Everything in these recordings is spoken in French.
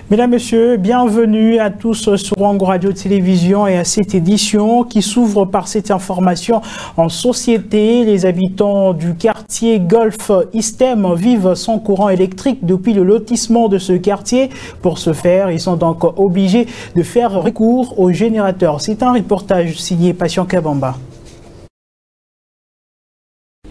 Mesdames, Messieurs, bienvenue à tous sur Wango Radio Télévision et à cette édition qui s'ouvre par cette information en société. Les habitants du quartier Golf Istem vivent sans courant électrique depuis le lotissement de ce quartier. Pour ce faire, ils sont donc obligés de faire recours aux générateurs. C'est un reportage signé Patient Kabamba.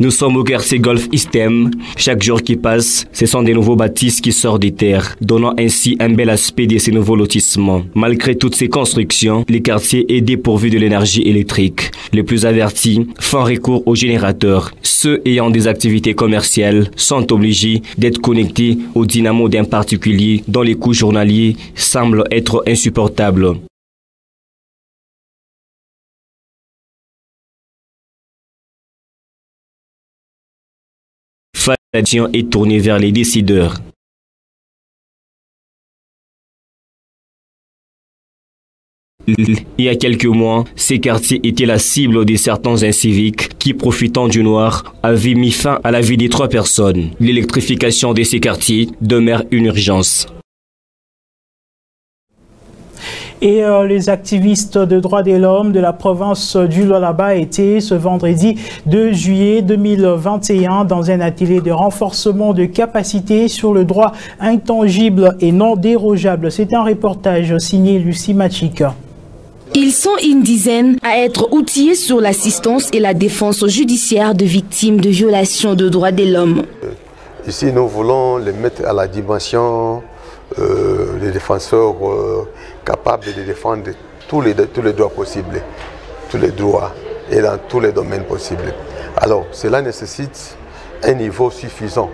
Nous sommes au quartier Golf Istem. Chaque jour qui passe, ce sont des nouveaux bâtisses qui sortent des terres, donnant ainsi un bel aspect de ces nouveaux lotissements. Malgré toutes ces constructions, les quartiers est dépourvu de l'énergie électrique. Les plus avertis font recours aux générateurs. Ceux ayant des activités commerciales sont obligés d'être connectés au dynamo d'un particulier dont les coûts journaliers semblent être insupportables. L'attention est tournée vers les décideurs. Il y a quelques mois, ces quartiers étaient la cible de certains inciviques qui, profitant du noir, avaient mis fin à la vie des 3 personnes. L'électrification de ces quartiers demeure une urgence. Et les activistes de droits de l'homme de la province du Lualaba étaient ce vendredi 2 juillet 2021 dans un atelier de renforcement de capacité sur le droit intangible et non dérogeable. C'est un reportage signé Lucie Machika. Ils sont une dizaine à être outillés sur l'assistance et la défense judiciaire de victimes de violations de droits de l'homme. Ici, nous voulons les mettre à la dimension des défenseurs capables de défendre tous les droits possibles, tous les droits et dans tous les domaines possibles. Alors, cela nécessite un niveau suffisant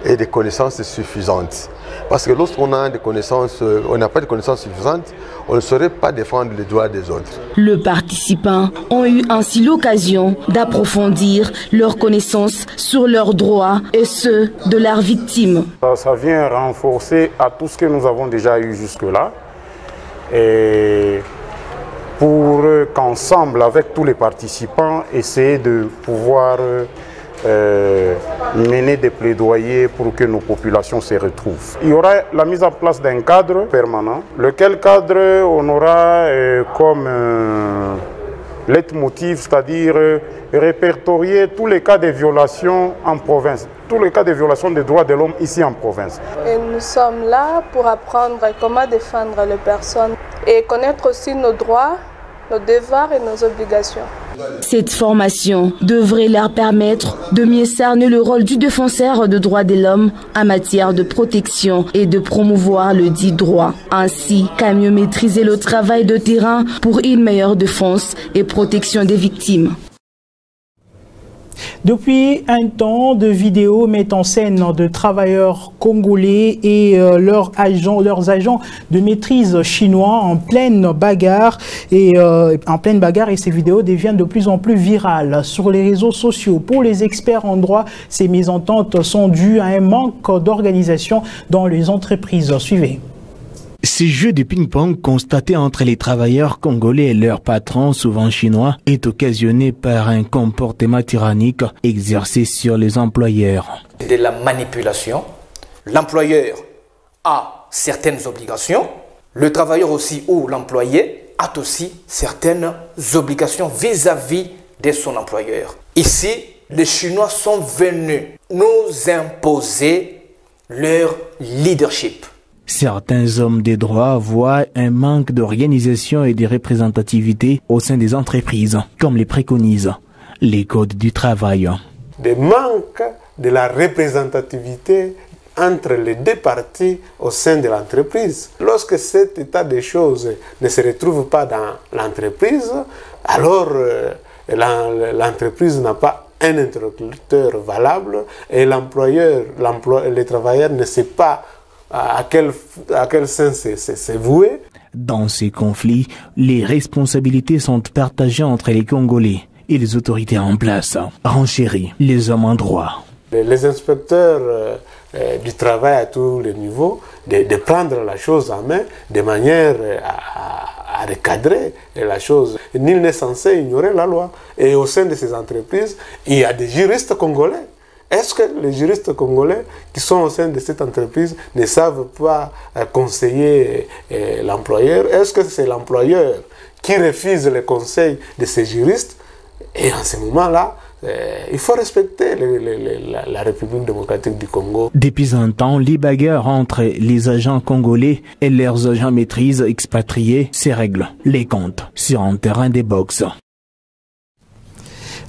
et des connaissances suffisantes. Parce que lorsqu'on a des connaissances, on n'a pas de connaissances suffisantes, on ne saurait pas défendre les droits des autres. Les participants ont eu ainsi l'occasion d'approfondir leurs connaissances sur leurs droits et ceux de leurs victimes. Ça vient renforcer à tout ce que nous avons déjà eu jusque-là. Et pour qu'ensemble, avec tous les participants, essayer de pouvoir mener des plaidoyers pour que nos populations se retrouvent. Il y aura la mise en place d'un cadre permanent, lequel cadre on aura comme leitmotiv, c'est-à-dire répertorier tous les cas de violations en province, tous les cas de violations des droits de l'homme ici en province. Et nous sommes là pour apprendre comment défendre les personnes et connaître aussi nos droits, nos devoirs et nos obligations. Cette formation devrait leur permettre de mieux cerner le rôle du défenseur de droits de l'homme en matière de protection et de promouvoir le dit droit, ainsi qu'à mieux maîtriser le travail de terrain pour une meilleure défense et protection des victimes. Depuis un temps, de vidéos mettent en scène de travailleurs congolais et leurs agents de maîtrise chinois en pleine bagarre et ces vidéos deviennent de plus en plus virales sur les réseaux sociaux. Pour les experts en droit, ces mésententes sont dues à un manque d'organisation dans les entreprises. Suivez. Ce jeu de ping-pong constaté entre les travailleurs congolais et leurs patrons, souvent chinois, est occasionné par un comportement tyrannique exercé sur les employeurs. De la manipulation, l'employeur a certaines obligations, le travailleur aussi ou l'employé a aussi certaines obligations vis-à-vis de son employeur. Ici, les Chinois sont venus nous imposer leur leadership. Certains hommes des droits voient un manque d'organisation et de représentativité au sein des entreprises, comme les préconisent les codes du travail. Des manques de la représentativité entre les deux parties au sein de l'entreprise. Lorsque cet état des choses ne se retrouve pas dans l'entreprise, alors l'entreprise n'a pas un interlocuteur valable et le travailleur ne sait pas à quel sens c'est voué. Dans ces conflits, les responsabilités sont partagées entre les Congolais et les autorités en place. Renchérit les hommes en droit. Les inspecteurs du travail à tous les niveaux, de prendre la chose en main de manière à recadrer la chose. Nul n'est censé ignorer la loi. Et au sein de ces entreprises, il y a des juristes congolais. Est-ce que les juristes congolais qui sont au sein de cette entreprise ne savent pas conseiller l'employeur? Est-ce que c'est l'employeur qui refuse les conseils de ces juristes? Et en ce moment-là, il faut respecter la République démocratique du Congo. Depuis un temps, les bagarres entre les agents congolais et leurs agents maîtrises expatriés se règlent les comptes sur un terrain de boxe.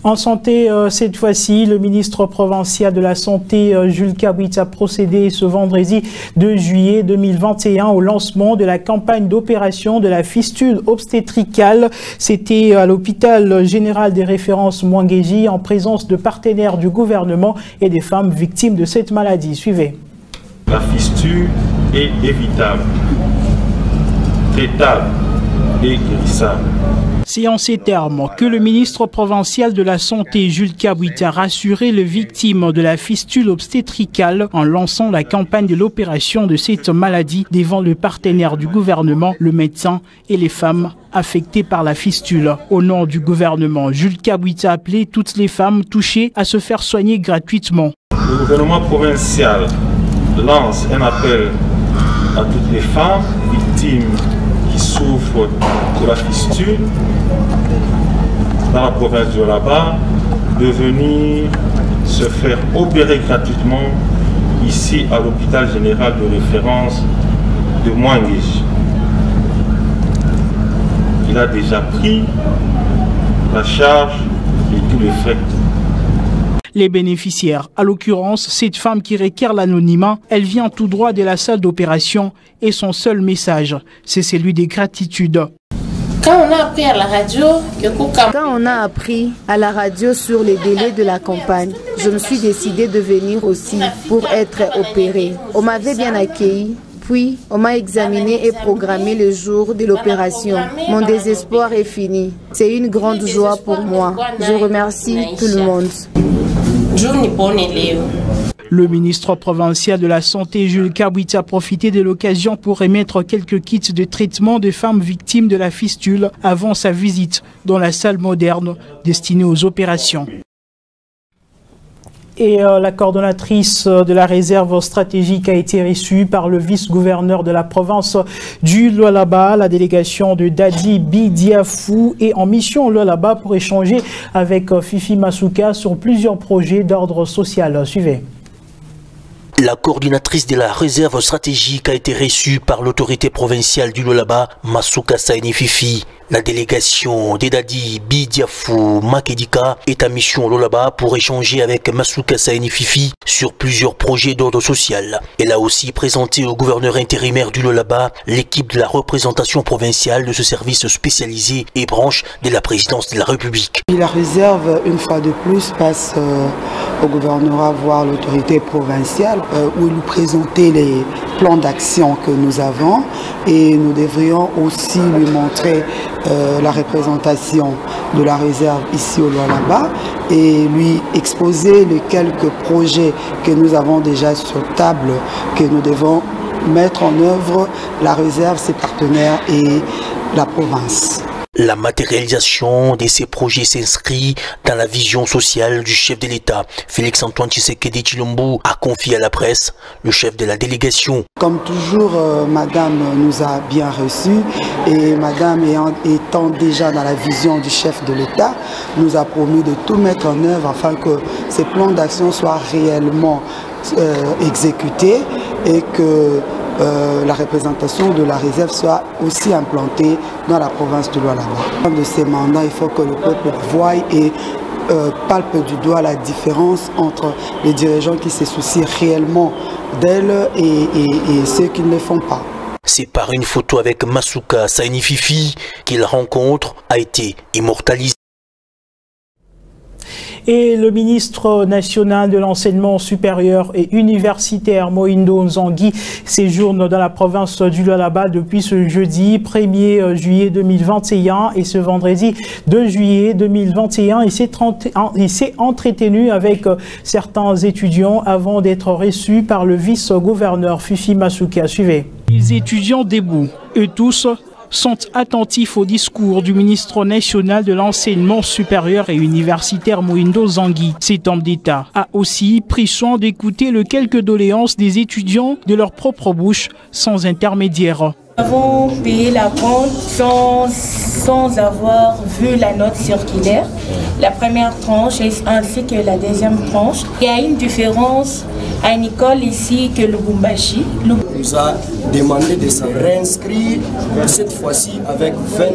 En santé, cette fois-ci, le ministre provincial de la Santé, Jules Kabwit, a procédé ce vendredi 2 juillet 2021 au lancement de la campagne d'opération de la fistule obstétricale. C'était à l'hôpital général des références Mwangeji en présence de partenaires du gouvernement et des femmes victimes de cette maladie. Suivez. La fistule est évitable, traitable et guérissable. C'est en ces termes que le ministre provincial de la Santé, Jules Kabwit, a rassuré les victimes de la fistule obstétricale en lançant la campagne de l'opération de cette maladie devant le partenaire du gouvernement, le médecin et les femmes affectées par la fistule. Au nom du gouvernement, Jules Kabwit a appelé toutes les femmes touchées à se faire soigner gratuitement. Le gouvernement provincial lance un appel à toutes les femmes victimes qui souffrent de la fistule dans la province de Lualaba de venir se faire opérer gratuitement ici à l'hôpital général de référence de Mwangeji. Il a déjà pris la charge de tous les frais. Les bénéficiaires, à l'occurrence cette femme qui requiert l'anonymat, elle vient tout droit de la salle d'opération et son seul message, c'est celui des gratitudes. Quand on a appris à la radio sur les délais de la campagne, je me suis décidé de venir aussi pour être opérée. On m'avait bien accueilli. Puis, on m'a examiné et programmé le jour de l'opération. Mon désespoir est fini. C'est une grande joie pour moi. Je remercie tout le monde. Le ministre provincial de la Santé, Jules Kabwit, a profité de l'occasion pour émettre quelques kits de traitement des femmes victimes de la fistule avant sa visite dans la salle moderne destinée aux opérations. Et la coordonnatrice de la réserve stratégique a été reçue par le vice-gouverneur de la province du Lualaba. La délégation de Dadi Bidiafou est en mission au Lualaba pour échanger avec Fifi Masuka sur plusieurs projets d'ordre social. Suivez. La coordinatrice de la réserve stratégique a été reçue par l'autorité provinciale du Lualaba, Masuka Saini Fifi. La délégation d'Edadi Bidiafou Makedika est à mission au Lualaba pour échanger avec Masuka Saini Fifi sur plusieurs projets d'ordre social. Elle a aussi présenté au gouverneur intérimaire du Lualaba l'équipe de la représentation provinciale de ce service spécialisé et branche de la présidence de la République. La réserve, une fois de plus, passe au gouvernorat voir l'autorité provinciale où nous présenter les plans d'action que nous avons et nous devrions aussi lui montrer la représentation de la réserve ici au Lualaba et lui exposer les quelques projets que nous avons déjà sur table que nous devons mettre en œuvre, la réserve, ses partenaires et la province. La matérialisation de ces projets s'inscrit dans la vision sociale du chef de l'État. Félix-Antoine Tshisekedi Tshilombo a confié à la presse le chef de la délégation. Comme toujours, Madame nous a bien reçus et Madame étant déjà dans la vision du chef de l'État, nous a promis de tout mettre en œuvre afin que ces plans d'action soient réellement exécutés et que la représentation de la réserve soit aussi implantée dans la province du Lualaba. De ces mandats, il faut que le peuple voie et palpe du doigt la différence entre les dirigeants qui se soucient réellement d'elle et ceux qui ne le font pas. C'est par une photo avec Masuka Saini Fifi qu'il rencontre a été immortalisée. Et le ministre national de l'enseignement supérieur et universitaire, Mohindo Nzangi, séjourne dans la province du Lualaba depuis ce jeudi 1er juillet 2021 et ce vendredi 2 juillet 2021. Il s'est entretenu avec certains étudiants avant d'être reçu par le vice-gouverneur Fifi Masuka. Suivez. Les étudiants debout, eux tous, sont attentifs au discours du ministre national de l'enseignement supérieur et universitaire Mohindo Nzangi. Cet homme d'État a aussi pris soin d'écouter les quelques doléances des étudiants de leur propre bouche sans intermédiaire. Nous avons payé la compte sans avoir vu la note circulaire, la première tranche ainsi que la deuxième tranche. Il y a une différence à une école ici que le Lubumbashi. On nous a demandé de se réinscrire cette fois-ci avec 20 $.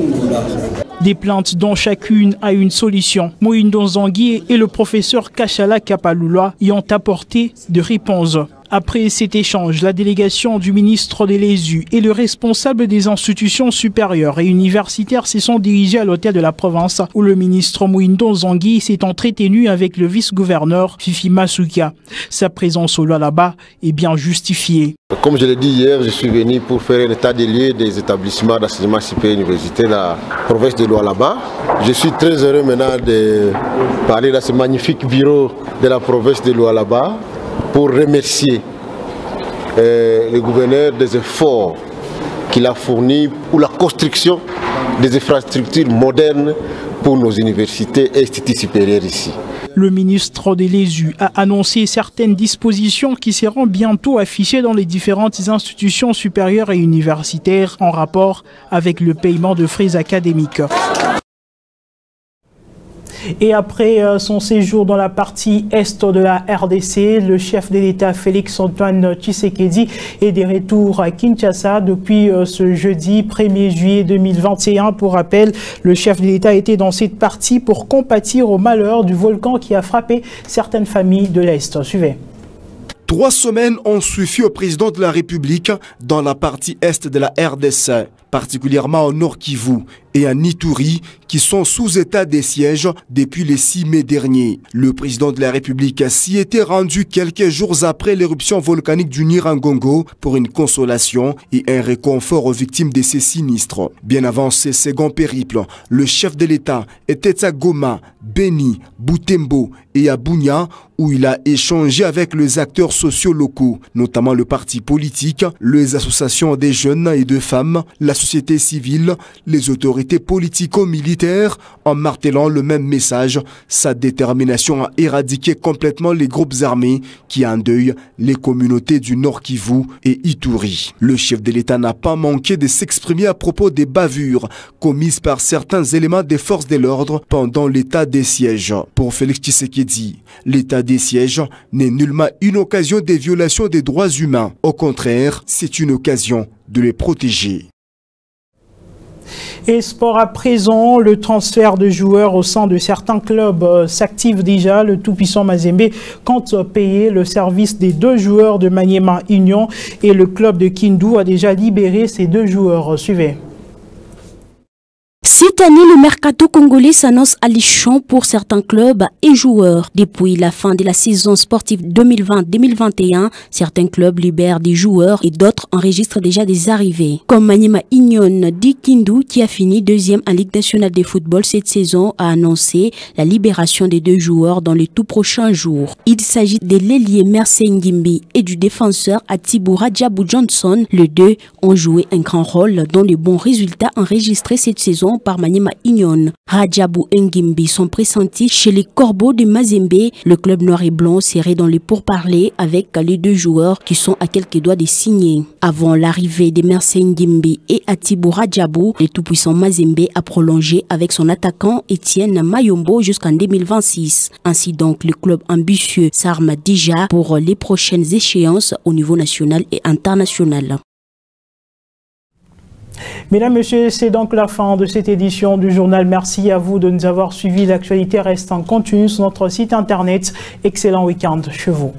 Des plaintes dont chacune a une solution. Mohindo Nzangi et le professeur Kachala Kapalula y ont apporté de réponses. Après cet échange, la délégation du ministre de l'ESU et le responsable des institutions supérieures et universitaires se sont dirigés à l'hôtel de la province où le ministre Mohindo Nzangi s'est entretenu avec le vice-gouverneur Fifi Masuka. Sa présence au Lualaba est bien justifiée. Comme je l'ai dit hier, je suis venu pour faire un état des lieux des établissements d'enseignement supérieur et universitaire de la province de Lualaba. Je suis très heureux maintenant de parler dans ce magnifique bureau de la province de Lualaba pour remercier le gouverneur des efforts qu'il a fournis pour la construction des infrastructures modernes pour nos universités et instituts supérieurs ici. Le ministre de l'ESU a annoncé certaines dispositions qui seront bientôt affichées dans les différentes institutions supérieures et universitaires en rapport avec le paiement de frais académiques. Et après son séjour dans la partie est de la RDC, le chef de l'État Félix-Antoine Tshisekedi est de retour à Kinshasa depuis ce jeudi 1er juillet 2021. Pour rappel, le chef de l'État était dans cette partie pour compatir au malheur du volcan qui a frappé certaines familles de l'Est. Suivez. 3 semaines ont suffi au président de la République dans la partie est de la RDC, particulièrement au Nord Kivu et à Ituri, qui sont sous état de siège depuis le 6 mai dernier. Le président de la République s'y était rendu quelques jours après l'éruption volcanique du Nyiragongo pour une consolation et un réconfort aux victimes de ces sinistres. Bien avant ce second périple, le chef de l'État était à Goma, Beni, Butembo et à Bunia, où il a échangé avec les acteurs sociaux locaux, notamment le parti politique, les associations des jeunes et de femmes, la société civile, les autorités politico-militaires, en martelant le même message, sa détermination à éradiquer complètement les groupes armés qui endeuillent les communautés du Nord Kivu et Ituri. Le chef de l'État n'a pas manqué de s'exprimer à propos des bavures commises par certains éléments des forces de l'ordre pendant l'état des sièges. Pour Félix Tshisekedi, l'état des sièges n'est nullement une occasion des violations des droits humains. Au contraire, c'est une occasion de les protéger. Et sport à présent, le transfert de joueurs au sein de certains clubs s'active déjà. Le tout-puissant Mazembe compte payer le service des 2 joueurs de Maniema Union et le club de Kindu a déjà libéré ces 2 joueurs. Suivez. Cette année, le mercato congolais s'annonce alléchant pour certains clubs et joueurs. Depuis la fin de la saison sportive 2020-2021, certains clubs libèrent des joueurs et d'autres enregistrent déjà des arrivées. Comme Maniema Union di Kindu, qui a fini 2e en Ligue nationale de football cette saison, a annoncé la libération des 2 joueurs dans les tout prochains jours. Il s'agit de l'ailier Mercé Ngimbi et du défenseur Atibu Radjabou Johnson. Les 2 ont joué un grand rôle dans les bons résultats enregistrés cette saison par Maniema Union. Radjabou et Ngimbi sont pressentis chez les Corbeaux de Mazembe. Le club noir et blanc serait dans les pourparlers avec les 2 joueurs qui sont à quelques doigts de signer. Avant l'arrivée de Mercé Ngimbi et Atibu Radjabou, le tout-puissant Mazembe a prolongé avec son attaquant Etienne Mayombo jusqu'en 2026. Ainsi donc, le club ambitieux s'arme déjà pour les prochaines échéances au niveau national et international. Mesdames, Messieurs, c'est donc la fin de cette édition du journal. Merci à vous de nous avoir suivis. L'actualité reste en continu sur notre site internet. Excellent week-end chez vous.